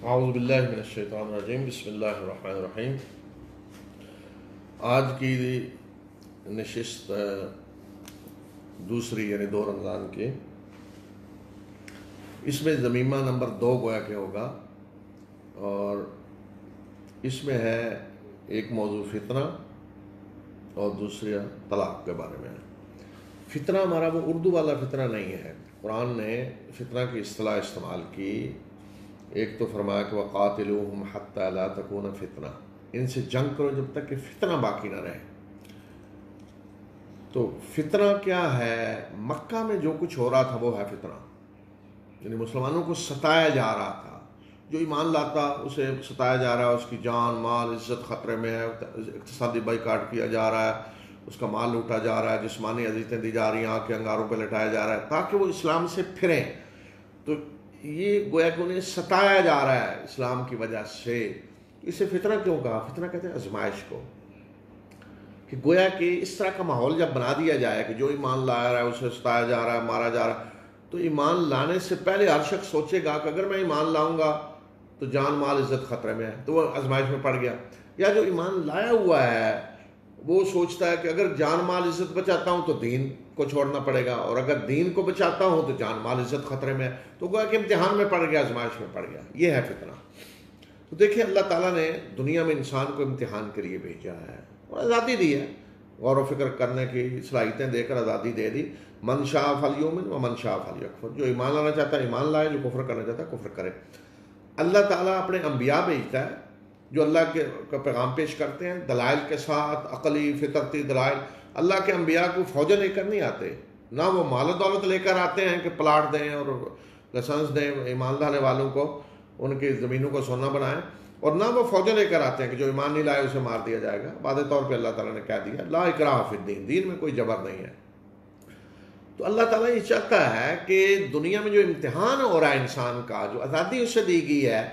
اعوذ باللہ من الشیطان الرجیم، بسم اللہ الرحمن الرحیم۔ آج کی نشست دوسری یعنی 2 رمضان کی، اس میں ضمیمہ نمبر 2 گویا کہ ہوگا، اور اس میں ہے ایک موضوع فتنہ اور دوسرا طلاق کے بارے میں ہے۔ فتنہ ہمارا وہ اردو والا فتنہ نہیں ہے، قرآن نے فتنہ کی اصطلاح استعمال کی۔ ایک تو فرمایا کہ وَقَاتِلُوهُمْ حَتَّى لَا تَكُونَ فِتْنَةٌ، ان سے جنگ کرو جب تک کہ فتنہ باقی نہ رہے۔ تو فتنہ کیا ہے؟ مکہ میں جو کچھ ہو رہا تھا وہ ہے فتنہ، یعنی مسلمانوں کو ستایا جا رہا تھا۔ جو ایمان لاتا اسے ستایا جا رہا ہے، اس کی جان مال عزت خطرے میں ہے، اقتصادی بائیکاٹ کیا جا رہا ہے، اس کا مال لوٹا جا رہا ہے، جسمانی اذیتیں دی جا رہی ہیں، آنکھ کے انگاروں پہ لٹایا جا رہا ہے تاکہ وہ اسلام سے پھریں۔ تو یہ گویا کہ انہیں ستایا جا رہا ہے اسلام کی وجہ سے۔ اسے فتنہ کیوں کہا؟ فتنہ کہتے ہیں آزمائش کو، کہ گویا کہ اس طرح کا ماحول جب بنا دیا جائے کہ جو ایمان لا رہا ہے اسے ستایا جا رہا ہے، مارا جا رہا ہے، تو ایمان لانے سے پہلے ہر شخص سوچے گا کہ اگر میں ایمان لاؤں گا تو جان مال عزت خطرے میں ہے، تو وہ آزمائش میں پڑ گیا۔ یا جو ایمان لایا ہوا ہے وہ سوچتا ہے کہ اگر جان مال عزت بچاتا ہوں تو دین کو چھوڑنا پڑے گا، اور اگر دین کو بچاتا ہوں تو جان مال عزت خطرے میں ہے، تو گویا کہ امتحان میں پڑ گیا، آزمائش میں پڑ گیا۔ یہ ہے فتنہ۔ تو دیکھیں، اللہ تعالیٰ نے دنیا میں انسان کو امتحان کے لیے بھیجا ہے اور آزادی دی ہے، غور و فکر کرنے کی صلاحیتیں دے کر آزادی دے دی۔ من شاء فلیؤمن ومن شاء فلیکفر، جو ایمان لانا چاہتا ہے ایمان لائے، جو کفر کرنا چاہتا ہے کفر کرے۔ اللہ تعالیٰ اپنے انبیاء بھیجتا ہے جو اللہ کا پیغام پیش کرتے ہیں دلائل کے ساتھ، عقلی فطرتی دلائل۔ اللہ کے انبیاء کو فوجیں لے کر نہیں آتے، نہ وہ مال و دولت لے کر آتے ہیں کہ پلاٹ دیں اور لائسنس دیں ایمان لانے والوں کو، ان کی زمینوں کو سونا بنائیں، اور نہ وہ فوجیں لے کر آتے ہیں کہ جو ایمان نہیں لائے اسے مار دیا جائے گا۔ واضح طور پہ اللہ تعالیٰ نے کہہ دیا لا اکراہ فی الدین، دین میں کوئی جبر نہیں ہے۔ تو اللہ تعالیٰ یہ چاہتا ہے کہ دنیا میں جو امتحان ہو رہا ہے انسان کا، جو آزادی اسے دی گئی ہے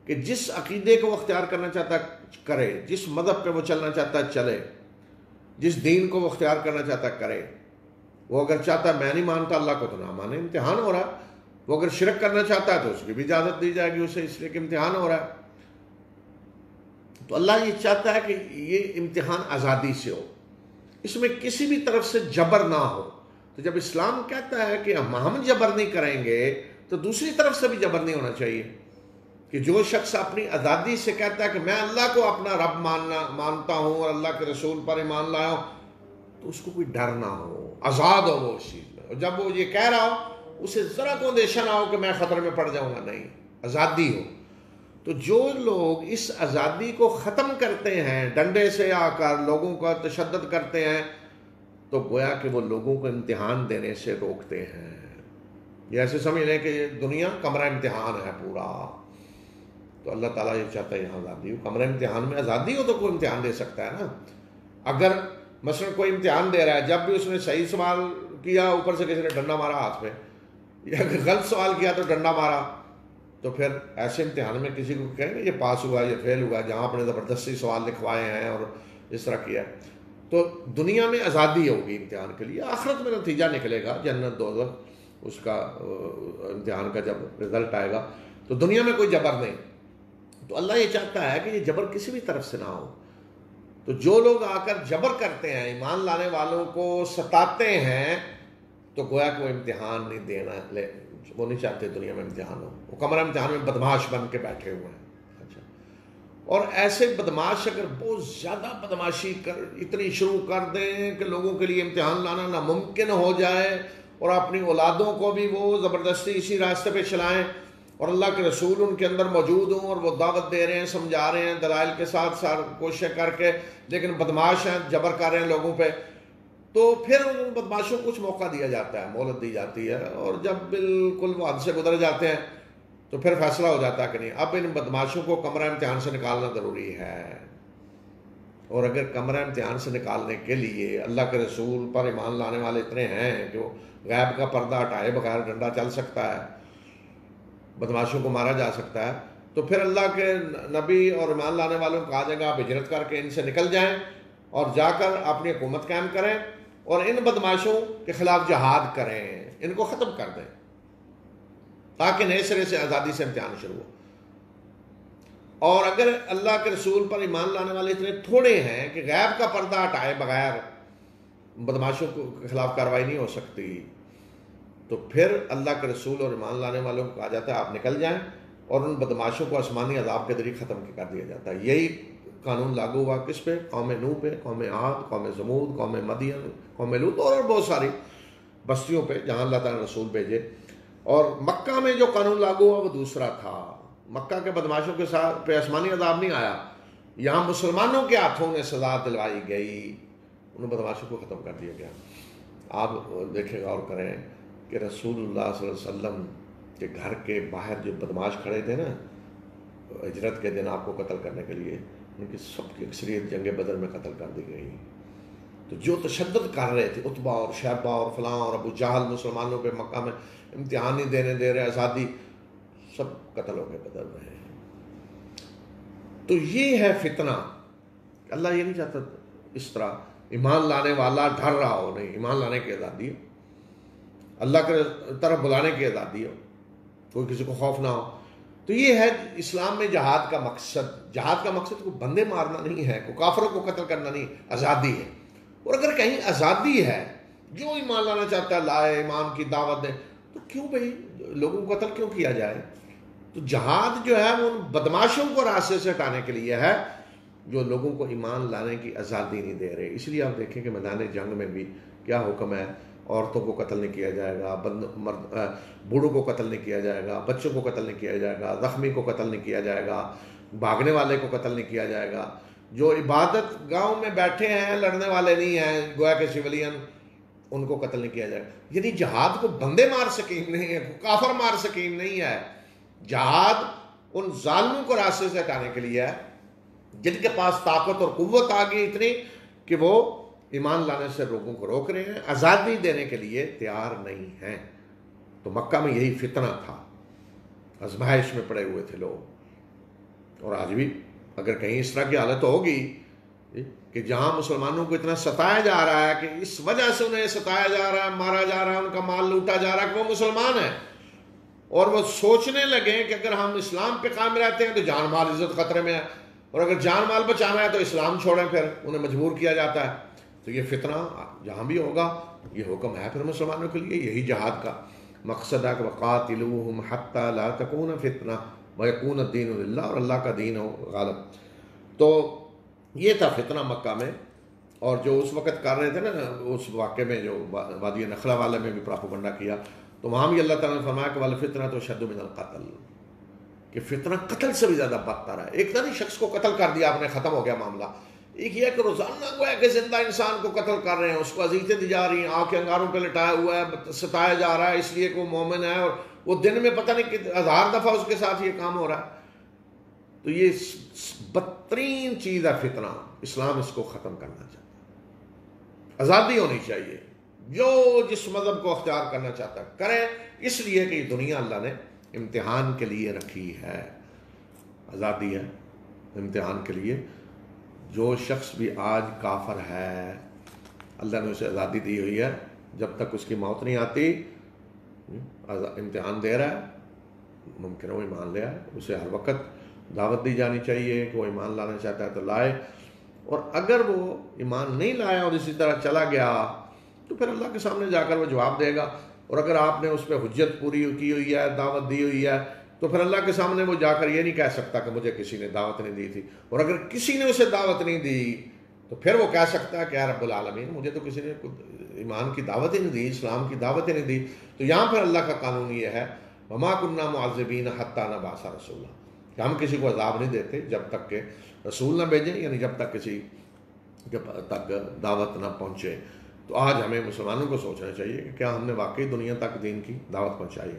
کہ جس عقیدے کو وہ اختیار کرنا چاہتا ہے کرے، جس مذہب پہ وہ چلنا چاہتا ہے چلے، جس دین کو وہ اختیار کرنا چاہتا ہے کرے۔ وہ اگر چاہتا ہے میں نہیں مانتا اللہ کو تو نہ مانے، امتحان ہو رہا ہے۔ وہ اگر شرک کرنا چاہتا ہے تو اس کی بھی اجازت دی جائے گی اسے، اس لیے کہ امتحان ہو رہا ہے۔ تو اللہ یہ چاہتا ہے کہ یہ امتحان آزادی سے ہو، اس میں کسی بھی طرف سے جبر نہ ہو۔ تو جب اسلام کہتا ہے کہ ہم جبر نہیں کریں گے تو دوسری طرف سے بھی جبر نہیں ہونا چاہیے، کہ جو شخص اپنی آزادی سے کہتا ہے کہ میں اللہ کو اپنا رب مانتا ہوں اور اللہ کے رسول پر ایمان لایا ہوں، تو اس کو کوئی ڈر نہ ہو، آزاد ہو وہ اس چیز میں۔ اور جب وہ یہ کہہ رہا ہو اسے ذرا کو اندیشہ نہ ہو کہ میں خطرے میں پڑ جاؤں گا، نہیں، آزادی ہو۔ تو جو لوگ اس آزادی کو ختم کرتے ہیں، ڈنڈے سے آ کر لوگوں کا تشدد کرتے ہیں، تو گویا کہ وہ لوگوں کو امتحان دینے سے روکتے ہیں۔ یہ ایسے سمجھ لیں کہ یہ دنیا کمرہ امتحان ہے پورا۔ تو اللہ تعالیٰ یہ چاہتا ہے یہاں آزادی ہو، کمرہ امتحان میں آزادی ہو تو کوئی امتحان دے سکتا ہے نا۔ اگر مثلا کوئی امتحان دے رہا ہے، جب بھی اس نے صحیح سوال کیا اوپر سے کسی نے ڈنڈا مارا ہاتھ پہ، یا اگر غلط سوال کیا تو ڈنڈا مارا، تو پھر ایسے امتحان میں کسی کو کہیں گے یہ پاس ہوا یا فیل ہوا، جہاں آپ نے زبردستی سوال لکھوائے ہیں اور اس طرح کیا ہے۔ تو دنیا میں آزادی ہوگی امتحان کے لیے، آخرت میں نتیجہ نکلے گا جنت دوزخ، اس کا امتحان کا جب رزلٹ آئے گا۔ تو دنیا میں کوئی جبر نہیں۔ تو اللہ یہ چاہتا ہے کہ یہ جبر کسی بھی طرف سے نہ ہو۔ تو جو لوگ آ کر جبر کرتے ہیں، ایمان لانے والوں کو ستاتے ہیں، تو گویا کہ وہ امتحان نہیں دینا، وہ نہیں چاہتے دنیا میں امتحان ہو۔ وہ کمرہ امتحان میں بدماش بن کے بیٹھے ہوئے ہیں۔ اچھا، اور ایسے بدماش اگر بہت زیادہ بدماشی اتنی شروع کر دیں کہ لوگوں کے لیے امتحان لانا ناممکن ہو جائے، اور اپنی اولادوں کو بھی وہ زبردستی اسی راستے پہ چلائیں، اور اللہ کے رسول ان کے اندر موجود ہوں اور وہ دعوت دے رہے ہیں، سمجھا رہے ہیں دلائل کے ساتھ کوششیں کر کے، لیکن بدماش ہیں، جبر کر رہے ہیں لوگوں پہ، تو پھر ان بدماشوں کو کچھ موقع دیا جاتا ہے، مہلت دی جاتی ہے، اور جب بالکل وہ حد سے گزر جاتے ہیں تو پھر فیصلہ ہو جاتا ہے کہ نہیں، اب ان بدماشوں کو کمرہ امتحان سے نکالنا ضروری ہے۔ اور اگر کمرہ امتحان سے نکالنے کے لیے اللہ کے رسول پر ایمان لانے والے اتنے ہیں جو غیب کا پردہ ہٹائے بغیر ڈنڈا چل سکتا ہے، بدماشوں کو مارا جا سکتا ہے، تو پھر اللہ کے نبی اور ایمان لانے والوں کو کہا جائے گا آپ ہجرت کر کے ان سے نکل جائیں اور جا کر اپنی حکومت قائم کریں اور ان بدماشوں کے خلاف جہاد کریں، ان کو ختم کر دیں، تاکہ نئے سرے سے آزادی سے امتحان شروع ہو۔ اور اگر اللہ کے رسول پر ایمان لانے والے اتنے تھوڑے ہیں کہ غیب کا پردہ ہٹائے بغیر بدماشوں کے خلاف کارروائی نہیں ہو سکتی، تو پھر اللہ کے رسول اور ایمان لانے والوں کو کہا جاتا ہے آپ نکل جائیں، اور ان بدماشوں کو آسمانی عذاب کے ذریعے ختم کر دیا جاتا ہے۔ یہی قانون لاگو ہوا کس پہ؟ قوم نوح پہ، قوم عاد، قوم ثمود، قوم مدین، قوم لوط اور بہت ساری بستیوں پہ جہاں اللہ تعالیٰ نے رسول بھیجے۔ اور مکہ میں جو قانون لاگو ہوا وہ دوسرا تھا۔ مکہ کے بدماشوں کے ساتھ پہ آسمانی عذاب نہیں آیا، یہاں مسلمانوں کے ہاتھوں میں سزا دلوائی گئی، ان بدماشوں کو ختم کر دیا گیا۔ آپ دیکھیں غور کریں کہ رسول اللہ صلی اللہ علیہ وسلم کے گھر کے باہر جو بدماش کھڑے تھے نا ہجرت کے دن آپ کو قتل کرنے کے لیے، ان کی سب کی اکثریت جنگ بدر میں قتل کر دی گئی۔ تو جو تشدد کر رہے تھے عتبہ اور شیبہ اور فلاں اور ابو جہل مسلمانوں پہ مکہ میں امتحان نہیں دینے دے رہے، آزادی، سب قتل ہو گئے بدر میں۔ تو یہ ہے فتنہ۔ اللہ یہ نہیں چاہتا اس طرح ایمان لانے والا ڈر رہا ہو، نہیں، ایمان لانے کی آزادی ہو، اللہ کے طرف بلانے کی آزادی ہو، کوئی کسی کو خوف نہ ہو۔ تو یہ ہے اسلام میں جہاد کا مقصد۔ جہاد کا مقصد کوئی بندے مارنا نہیں ہے، کوئی کافروں کو قتل کرنا نہیں، آزادی ہے۔ اور اگر کہیں آزادی ہے، جو ایمان لانا چاہتا ہے لائے، ایمان کی دعوت دے، تو کیوں بھائی لوگوں کو قتل کیوں کیا جائے؟ تو جہاد جو ہے وہ ان بدماشوں کو راستے سے ہٹانے کے لیے ہے جو لوگوں کو ایمان لانے کی آزادی نہیں دے رہے۔ اس لیے آپ دیکھیں کہ میدان جنگ میں بھی کیا حکم ہے، عورتوں کو قتل نہیں کیا جائے گا، بوڑھوں کو قتل نہیں کیا جائے گا، بچوں کو قتل نہیں کیا جائے گا، زخمی کو قتل نہیں کیا جائے گا، بھاگنے والے کو قتل نہیں کیا جائے گا، جو عبادت گاہوں میں بیٹھے ہیں لڑنے والے نہیں ہیں گویا کہ سیولین، ان کو قتل نہیں کیا جائے گا۔ یعنی جہاد کو بندے مار سکیم نہیں ہے، کافر مار سکیم نہیں ہے۔ جہاد ان ظالموں کو راستے سے ہٹانے کے لیے ہے جن کے پاس طاقت اور قوت آ گئی اتنی کہ وہ ایمان لانے سے لوگوں کو روک رہے ہیں، آزادی دینے کے لیے تیار نہیں ہیں۔ تو مکہ میں یہی فتنہ تھا، آزمائش میں پڑے ہوئے تھے لوگ۔ اور آج بھی اگر کہیں اس طرح کی حالت ہوگی کہ جہاں مسلمانوں کو اتنا ستایا جا رہا ہے کہ اس وجہ سے انہیں ستایا جا رہا ہے، مارا جا رہا ہے، ان کا مال لوٹا جا رہا ہے کہ وہ مسلمان ہیں، اور وہ سوچنے لگیں کہ اگر ہم اسلام پہ قائم رہتے ہیں تو جان مال عزت خطرے میں ہے، اور اگر جان مال بچانا ہے تو اسلام چھوڑیں، پھر انہیں مجبور کیا جاتا ہے۔ تو یہ فتنہ جہاں بھی ہوگا یہ حکم ہے پھر مسلمانوں کے لیے، یہی جہاد کا مقصد ہے کہ وَقَاتِلُوهُمْ حَتَّى لَا تَكُونَ فِتْنَةٌ وَيَكُونَ الدِّينُ لِلَّهِ، اور اللہ کا دین ہو غالب۔ تو یہ تھا فتنہ مکہ میں۔ اور جو اس وقت کر رہے تھے نا اس واقعے میں جو وادی نخلا والے میں بھی پراپوگنڈا کیا، تو وہاں بھی اللہ تعالیٰ نے فرمایا کہ وَالْفِتْنَةُ أَشَدُّ مِنَ الْقَتْلِ، کہ فتنہ قتل سے بھی زیادہ بدتر ہے۔ ایک نہیں شخص کو قتل کر دیا آپ نے، ختم ہو گیا معاملہ۔ ایک یہ کہ روزانہ گویا کہ زندہ انسان کو قتل کر رہے ہیں، اس کو اذیتیں دی جا رہی ہیں، آنکھ کے انگاروں پہ لٹایا ہوا ہے، ستایا جا رہا ہے اس لیے کہ وہ مومن ہے، اور وہ دن میں پتہ نہیں کہ 1000 دفعہ اس کے ساتھ یہ کام ہو رہا ہے۔ تو یہ بدترین چیز ہے فتنہ۔ اسلام اس کو ختم کرنا چاہتا ہے، آزادی ہونی چاہیے، جو جس مذہب کو اختیار کرنا چاہتا ہے کریں، اس لیے کہ یہ دنیا اللہ نے امتحان کے لیے رکھی ہے، آزادی ہے امتحان کے لیے۔ جو شخص بھی آج کافر ہے اللہ نے اسے آزادی دی ہوئی ہے، جب تک اس کی موت نہیں آتی امتحان دے رہا ہے، ممکن ہے وہ ایمان لے آئے، اسے ہر وقت دعوت دی جانی چاہیے کہ وہ ایمان لانا چاہتا ہے تو لائے، اور اگر وہ ایمان نہیں لایا اور اسی طرح چلا گیا تو پھر اللہ کے سامنے جا کر وہ جواب دے گا۔ اور اگر آپ نے اس پہ حجت پوری کی ہوئی ہے، دعوت دی ہوئی ہے، تو پھر اللہ کے سامنے وہ جا کر یہ نہیں کہہ سکتا کہ مجھے کسی نے دعوت نہیں دی تھی۔ اور اگر کسی نے اسے دعوت نہیں دی تو پھر وہ کہہ سکتا ہے کہ اے رب العالمین مجھے تو کسی نے ایمان کی دعوت ہی نہیں دی، اسلام کی دعوت ہی نہیں دی۔ تو یہاں پر اللہ کا قانون یہ ہے وَمَا كُنَّا مُعَذِّبِينَ حَتَّى نَبْعَثَ رَسُولًا، کہ ہم کسی کو عذاب نہیں دیتے جب تک کہ رسول نہ بھیجیں، یعنی جب تک دعوت نہ پہنچے۔ تو آج ہمیں مسلمانوں کو سوچنا چاہیے کہ کیا ہم نے واقعی دنیا تک دین کی دعوت پہنچائی ہے۔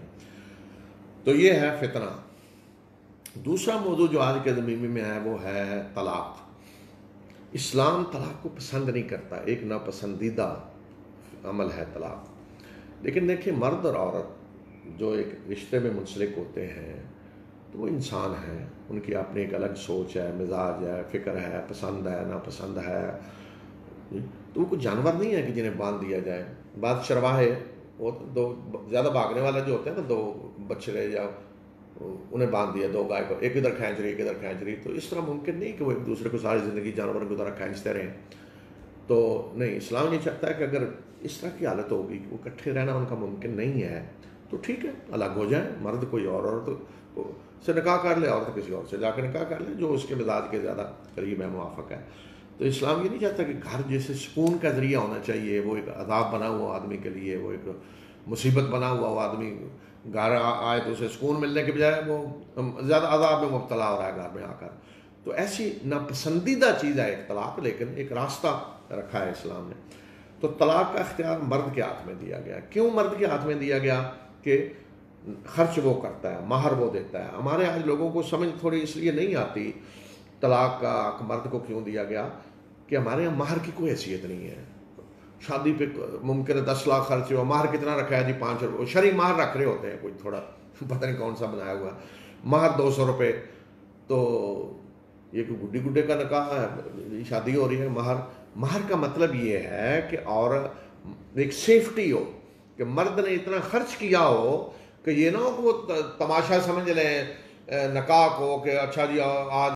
تو یہ ہے فتنہ۔ دوسرا موضوع جو آج کے زمین میں ہے وہ ہے طلاق۔ اسلام طلاق کو پسند نہیں کرتا، ایک ناپسندیدہ عمل ہے طلاق۔ لیکن دیکھیں مرد اور عورت جو ایک رشتے میں منسلک ہوتے ہیں تو وہ انسان ہیں، ان کی اپنی ایک الگ سوچ ہے، مزاج ہے، فکر ہے، پسند ہے، ناپسند ہے۔ تو وہ کوئی جانور نہیں ہے کہ جنہیں باندھ دیا جائے۔ بعض چرواہے وہ دو زیادہ بھاگنے والا جو ہوتے ہیں نا، دو بچڑے یا انہیں باندھ دیا 2 گائے کو، ایک ادھر کھینچ رہی ایک ادھر کھینچ رہی، تو اس طرح ممکن نہیں کہ وہ ایک دوسرے کو ساری زندگی جانوروں کی طرح کھینچتے رہیں. تو نہیں، اسلام نہیں چاہتا ہے کہ اگر اس طرح کی حالت ہوگی کہ وہ اکٹھے رہنا ان کا ممکن نہیں ہے تو ٹھیک ہے، الگ ہو جائیں، مرد کوئی اور عورت سے نکاح کر لے، عورت کسی اور سے جا کے نکاح کر لے جو اس کے مزاج کے زیادہ قریب ہے، موافق ہے. تو اسلام یہ نہیں چاہتا کہ گھر جیسے سکون کا ذریعہ ہونا چاہیے، وہ ایک عذاب بنا ہوا آدمی کے لیے، وہ ایک مصیبت بنا ہوا آدمی گھر آئے تو اسے سکون ملنے کے بجائے وہ زیادہ عذاب میں مبتلا ہو رہا ہے گھر میں آ کر. تو ایسی ناپسندیدہ چیز ہے ایک طلاق، لیکن ایک راستہ رکھا ہے اسلام نے. تو طلاق کا اختیار مرد کے ہاتھ میں دیا گیا. کیوں مرد کے ہاتھ میں دیا گیا؟ کہ خرچ وہ کرتا ہے، مہر وہ دیتا ہے. ہمارے آج لوگوں کو سمجھ تھوڑی اس لیے نہیں آتی طلاق کا حق مرد کو کیوں دیا گیا، کہ ہمارے یہاں مہر کی کوئی حیثیت نہیں ہے. شادی پہ ممکن ہے 10 لاکھ خرچ ہو، مہر کتنا رکھا ہے جی 5 روپے، شرعی مہر رکھ رہے ہوتے ہیں کوئی تھوڑا پتہ نہیں کون سا بنایا ہوا، مہر 200 روپے. تو یہ کوئی گڈی گڈے کا نکاح ہے، شادی ہو رہی ہے. مہر کا مطلب یہ ہے کہ اور ایک سیفٹی ہو، کہ مرد نے اتنا خرچ کیا ہو کہ یہ نہ ہو کہ وہ تماشا سمجھ لیں نکاح کو، کہ اچھا جی آج